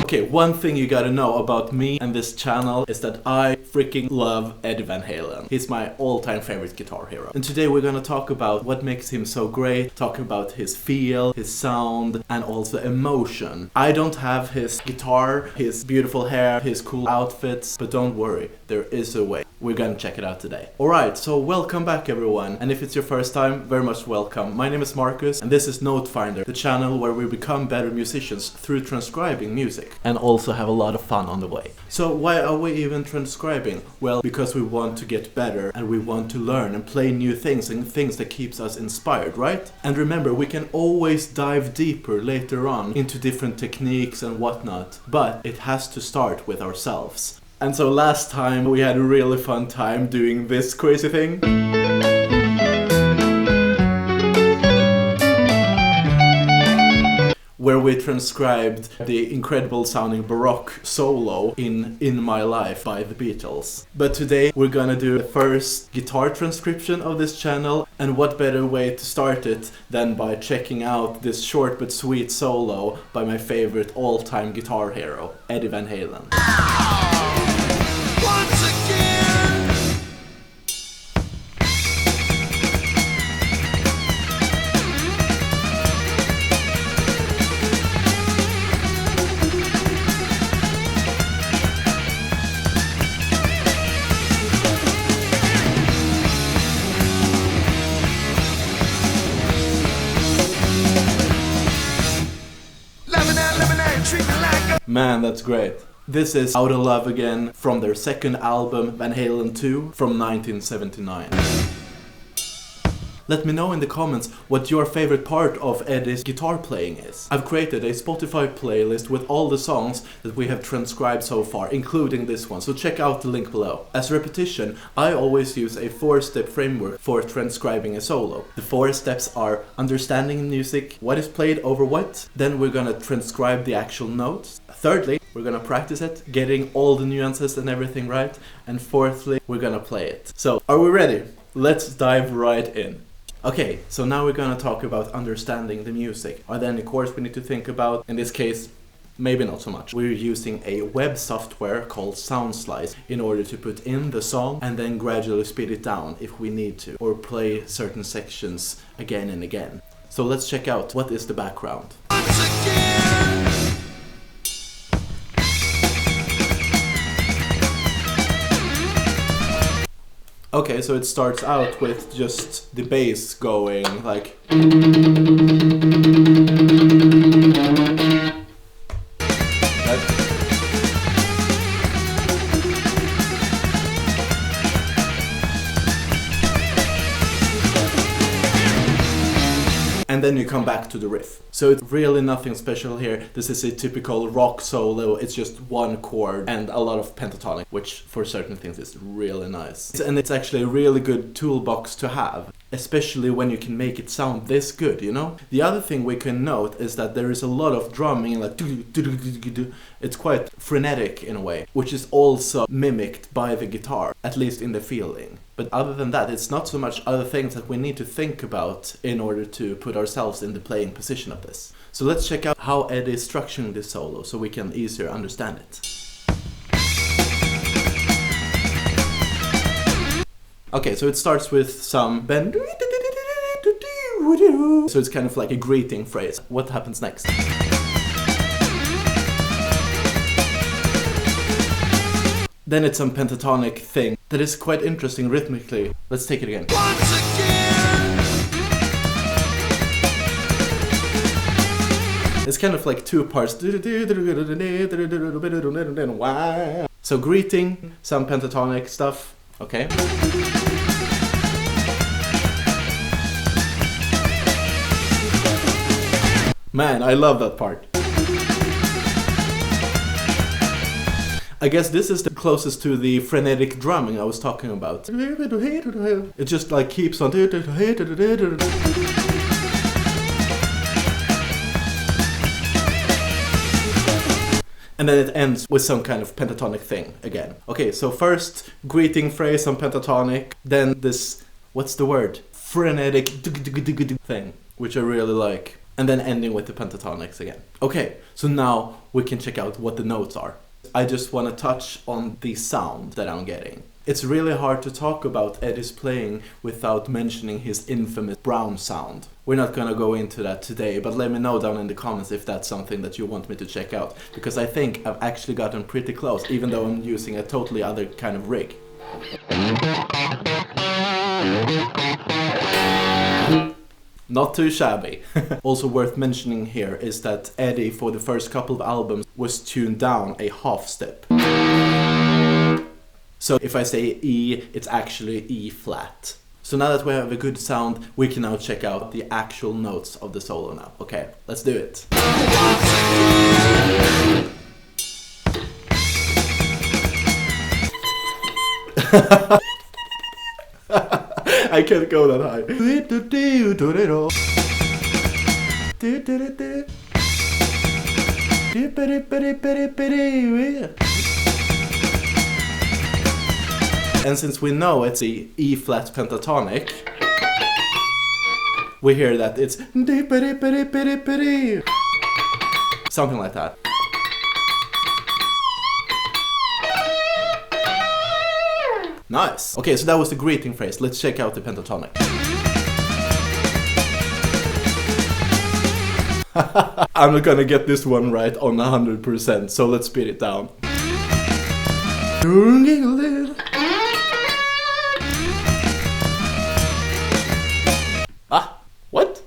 Okay, one thing you gotta know about me and this channel is that I freaking love Eddie Van Halen. He's my all-time favorite guitar hero. And today we're gonna talk about what makes him so great, talk about his feel, his sound, and also emotion. I don't have his guitar, his beautiful hair, his cool outfits, but don't worry, there is a way. We're gonna check it out today. Alright, so welcome back everyone, and if it's your first time, very much welcome. My name is Marcus, and this is NOTEFINDER, the channel where we become better musicians through transcribing music, and also have a lot of fun on the way. So why are we even transcribing? Well, because we want to get better, and we want to learn and play new things, and things that keeps us inspired, right? And remember, we can always dive deeper later on into different techniques and whatnot, but it has to start with ourselves. And so last time we had a really fun time doing this crazy thing. Where we transcribed the incredible sounding Baroque solo in My Life by the Beatles. But today we're gonna do the first guitar transcription of this channel, and what better way to start it than by checking out this short but sweet solo by my favorite all-time guitar hero, Eddie Van Halen. Man, that's great. This is Outta Love Again from their second album, Van Halen 2, from 1979. Let me know in the comments what your favorite part of Eddie's guitar playing is. I've created a Spotify playlist with all the songs that we have transcribed so far, including this one, so check out the link below. As repetition, I always use a 4-step framework for transcribing a solo. The 4 steps are understanding music, what is played over what, then we're gonna transcribe the actual notes. Thirdly, we're gonna practice it, getting all the nuances and everything right, and fourthly, we're gonna play it. So, are we ready? Let's dive right in. Okay, so now we're gonna talk about understanding the music. Are there any chords we need to think about? In this case, maybe not so much. We're using a web software called Soundslice in order to put in the song and then gradually speed it down if we need to, or play certain sections again and again. So let's check out what is the background. Okay, so it starts out with just the bass going like... And then you come back to the riff. So it's really nothing special here. This is a typical rock solo. It's just one chord and a lot of pentatonic, which for certain things is really nice. And it's actually a really good toolbox to have, especially when you can make it sound this good, you know? The other thing we can note is that there is a lot of drumming, like it's quite frenetic in a way, which is also mimicked by the guitar, at least in the feeling. But other than that, it's not so much other things that we need to think about in order to put ourselves in the playing position of this. So let's check out how Eddie is structuring this solo so we can easier understand it. Okay, so it starts with some bend. So it's kind of like a greeting phrase. What happens next? Then it's some pentatonic thing that is quite interesting rhythmically. Let's take it again. Once again. It's kind of like 2 parts. So greeting, some pentatonic stuff. Okay. Man, I love that part. I guess this is the closest to the frenetic drumming I was talking about. It just like keeps on. And then it ends with some kind of pentatonic thing again. Okay, so first greeting phrase, some pentatonic, then this, what's the word? Frenetic thing, which I really like. and then ending with the pentatonics again. Okay, so now we can check out what the notes are. I just want to touch on the sound that I'm getting. It's really hard to talk about Eddie's playing without mentioning his infamous brown sound. We're not gonna go into that today, but let me know down in the comments if that's something that you want me to check out, because I think I've actually gotten pretty close, even though I'm using a totally other kind of rig. Not too shabby. Also worth mentioning here is that Eddie, for the first couple of albums, was tuned down a half step. So if I say E, it's actually E flat. So now that we have a good sound, we can now check out the actual notes of the solo now. Okay, let's do it. I can't go that high. And since we know it's the E flat pentatonic, we hear that it's something like that. Nice. Okay, so that was the greeting phrase. Let's check out the pentatonic. I'm not gonna get this one right on 100%, so let's speed it down. What?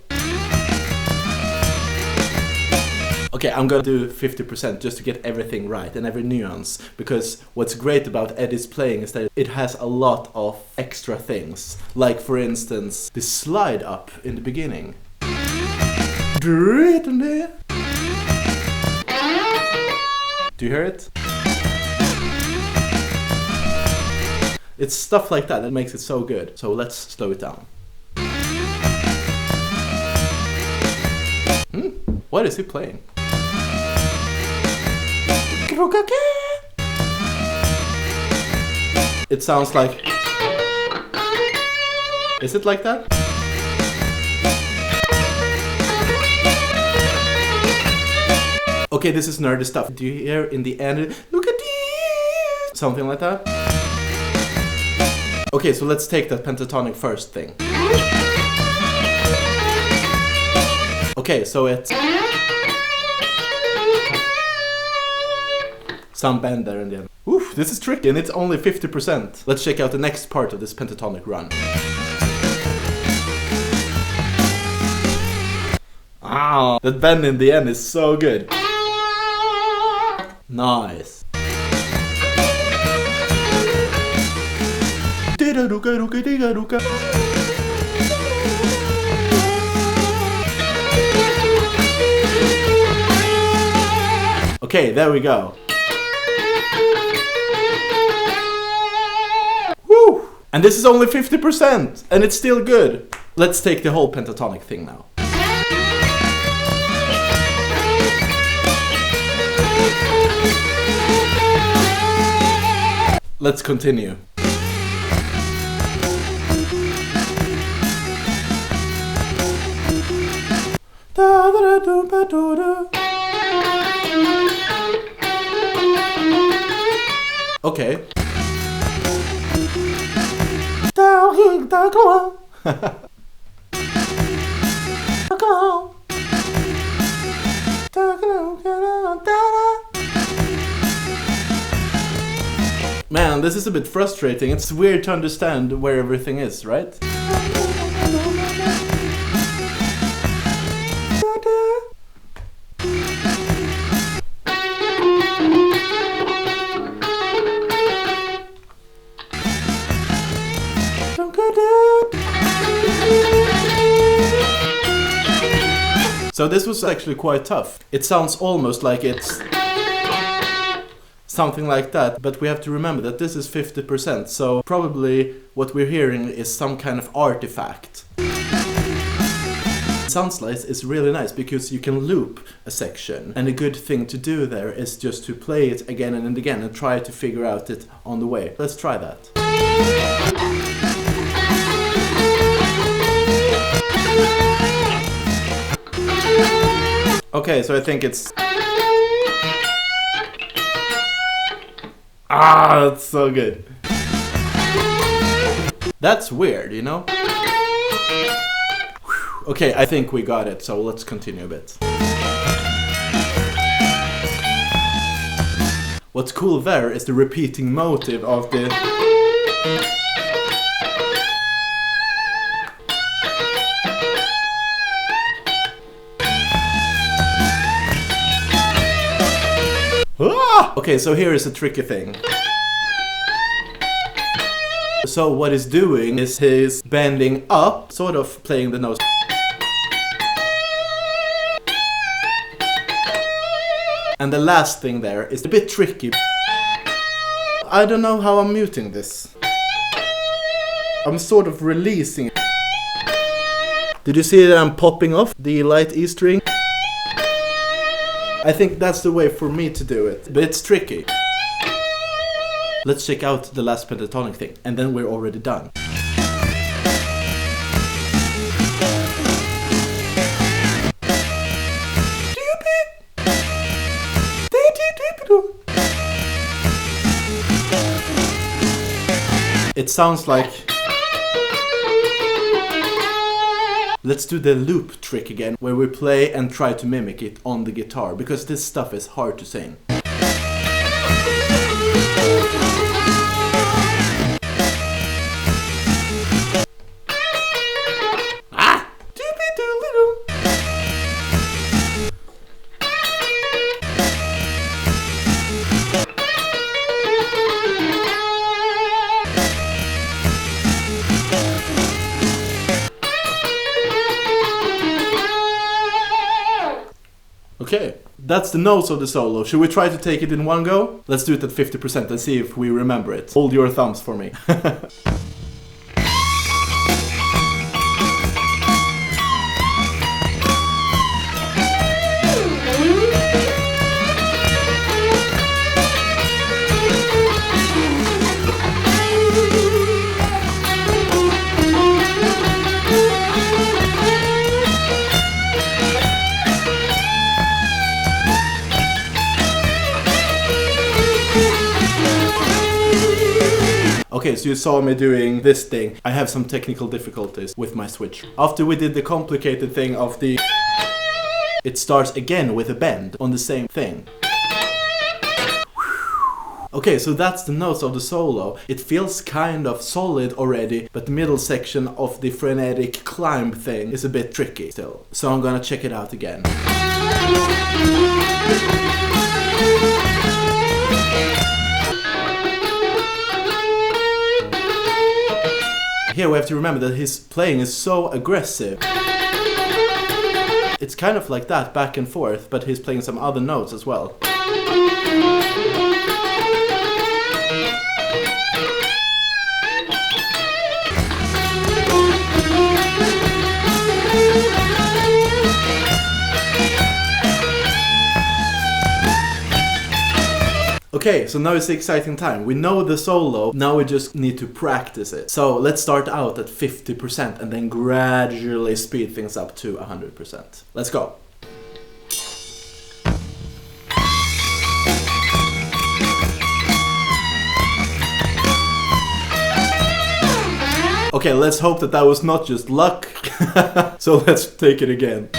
Okay, I'm gonna do 50% just to get everything right and every nuance, because what's great about Eddie's playing is that it has a lot of extra things. Like, for instance, the slide up in the beginning. Do you hear it? It's stuff like that that makes it so good. So let's slow it down. What is he playing? It sounds like... Is it like that? Okay, this is nerdy stuff. Do you hear in the end? Look at this! Something like that? Okay, so let's take that pentatonic first thing. Okay, so it's... some bend there in the end. Oof, this is tricky and it's only 50%. Let's check out the next part of this pentatonic run. Ah, that bend in the end is so good. Nice. Okay, there we go. Woo! And this is only 50%, and it's still good. Let's take the whole pentatonic thing now. Let's continue. Okay. Man, this is a bit frustrating. It's weird to understand where everything is, right? So this was actually quite tough. It sounds almost like it's something like that, but we have to remember that this is 50%, so probably what we're hearing is some kind of artifact. Soundslice is really nice because you can loop a section, and a good thing to do there is just to play it again and again and try to figure out it on the way. Let's try that. Okay, so I think it's... Ah, that's so good. That's weird, you know? Okay, I think we got it, so let's continue a bit. What's cool there is the repeating motive of the... Ah! Okay, so here is a tricky thing. So what he's doing is he's bending up, sort of playing the notes. And the last thing there is a bit tricky. I don't know how I'm muting this. I'm sort of releasing it. Did you see that I'm popping off the light E string? I think that's the way for me to do it, but it's tricky. Let's check out the last pentatonic thing, and then we're already done. It sounds like... Let's do the loop trick again, where we play and try to mimic it on the guitar, because this stuff is hard to sing. Ah! Okay, that's the notes of the solo. Should we try to take it in one go? Let's do it at 50% and see if we remember it. Hold your thumbs for me. Okay, so you saw me doing this thing. I have some technical difficulties with my switch. After we did the complicated thing of the... It starts again with a bend on the same thing. Okay, so that's the notes of the solo. It feels kind of solid already, but the middle section of the frenetic climb thing is a bit tricky still. So I'm gonna check it out again. Here we have to remember that his playing is so aggressive. It's kind of like that, back and forth, but he's playing some other notes as well. Okay, so now it's the exciting time. We know the solo, now we just need to practice it. So let's start out at 50% and then gradually speed things up to 100%. Let's go. Okay, let's hope that that was not just luck. So let's take it again.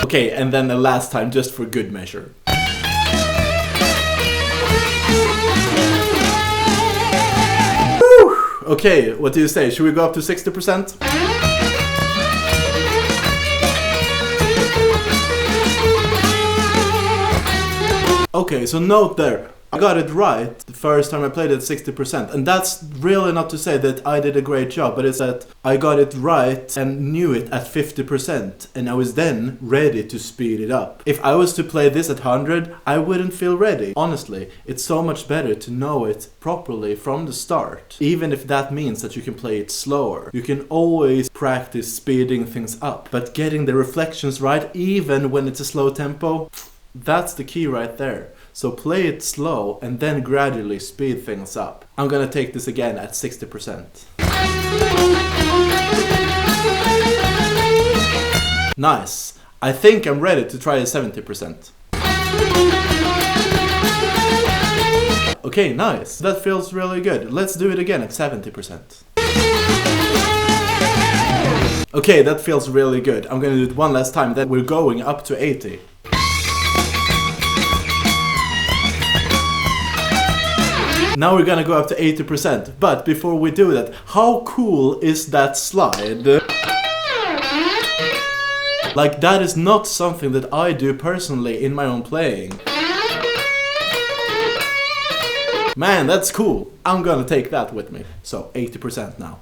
Okay, and then the last time just for good measure. Okay, what do you say? Should we go up to 60%? Okay, so note there. I got it right the first time I played it at 60%, and that's really not to say that I did a great job, but it's that I got it right and knew it at 50%, and I was then ready to speed it up. If I was to play this at 100, I wouldn't feel ready. Honestly, it's so much better to know it properly from the start, even if that means that you can play it slower. You can always practice speeding things up, but getting the reflections right, even when it's a slow tempo, that's the key right there. So play it slow and then gradually speed things up. I'm gonna take this again at 60%. Nice. I think I'm ready to try a 70%. Okay, nice. That feels really good. Let's do it again at 70%. Okay, that feels really good. I'm gonna do it one last time, then we're going up to 80. Now we're gonna go up to 80%, but before we do that, how cool is that slide? Like, that is not something that I do personally in my own playing. Man, that's cool. I'm gonna take that with me. So, 80% now.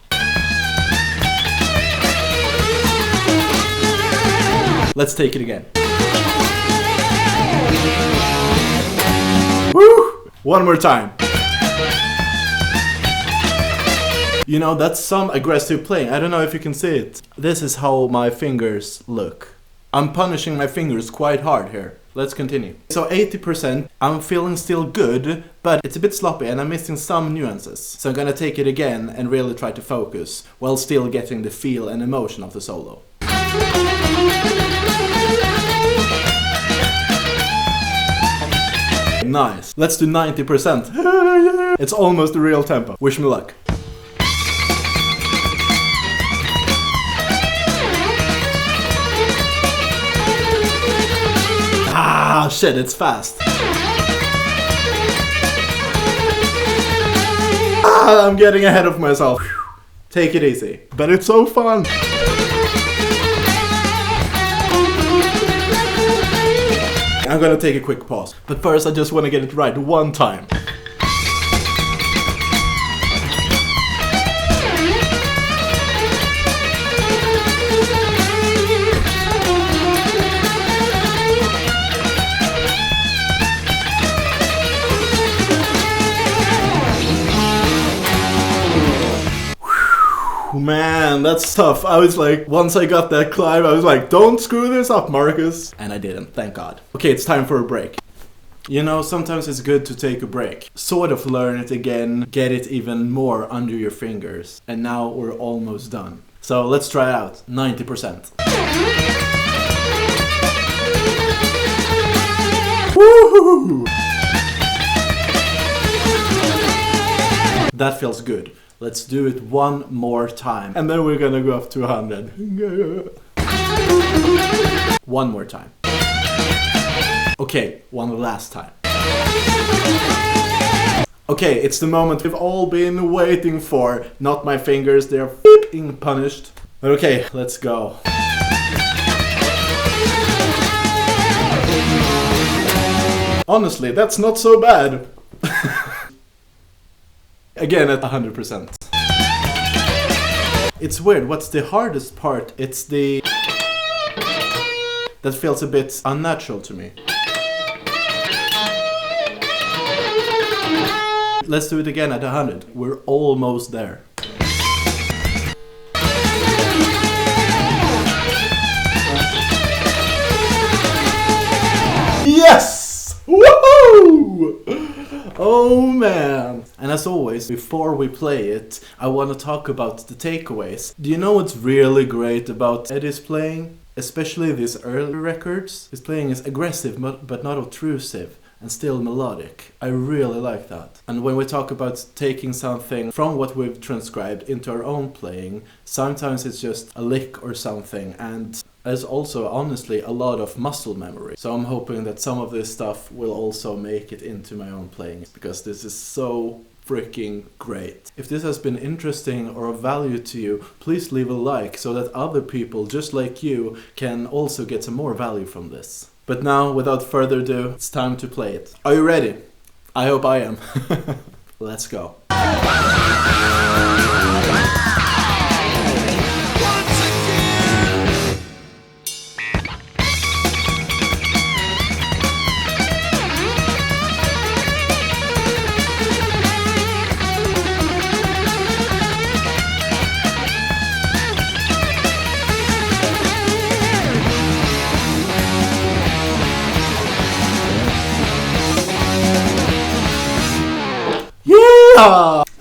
Let's take it again. Woo! One more time. You know, that's some aggressive playing. I don't know if you can see it. This is how my fingers look. I'm punishing my fingers quite hard here. Let's continue. So 80%, I'm feeling still good, but it's a bit sloppy and I'm missing some nuances. So I'm gonna take it again and really try to focus, while still getting the feel and emotion of the solo. Nice. Let's do 90%. It's almost the real tempo. Wish me luck. Ah, shit, it's fast. Ah, I'm getting ahead of myself. Take it easy. But it's so fun. I'm gonna take a quick pause. But first I just wanna get it right one time. Man, that's tough. I was like, once I got that climb, I was like, don't screw this up, Marcus. And I didn't, thank God. Okay, it's time for a break. You know, sometimes it's good to take a break. Sort of learn it again, get it even more under your fingers. And now we're almost done. So let's try out 90%. Woohoo! That feels good. Let's do it one more time. And then we're gonna go up to 100. One more time. Okay, one last time. Okay, it's the moment we've all been waiting for. Not my fingers, they're f***ing punished. But okay, let's go. Honestly, that's not so bad. Again at 100%. It's weird, what's the hardest part? It's the... that feels a bit unnatural to me. Let's do it again at 100. We're almost there. Yes! Woohoo! Oh man! And as always, before we play it, I want to talk about the takeaways. Do you know what's really great about Eddie's playing? Especially these early records? His playing is aggressive but not obtrusive and still melodic. I really like that. And when we talk about taking something from what we've transcribed into our own playing, sometimes it's just a lick or something, and there's also honestly a lot of muscle memory. So I'm hoping that some of this stuff will also make it into my own playing, because this is so freaking great. If this has been interesting or of value to you, please leave a like so that other people just like you can also get some more value from this. But now, without further ado, it's time to play it. Are you ready? I hope I am. Let's go.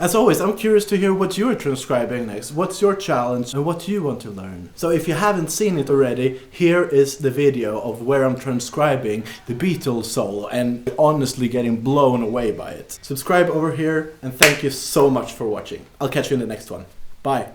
As always, I'm curious to hear what you're transcribing next. What's your challenge and what do you want to learn? So if you haven't seen it already, here is the video of where I'm transcribing the Beatles solo and honestly getting blown away by it. Subscribe over here and thank you so much for watching. I'll catch you in the next one. Bye.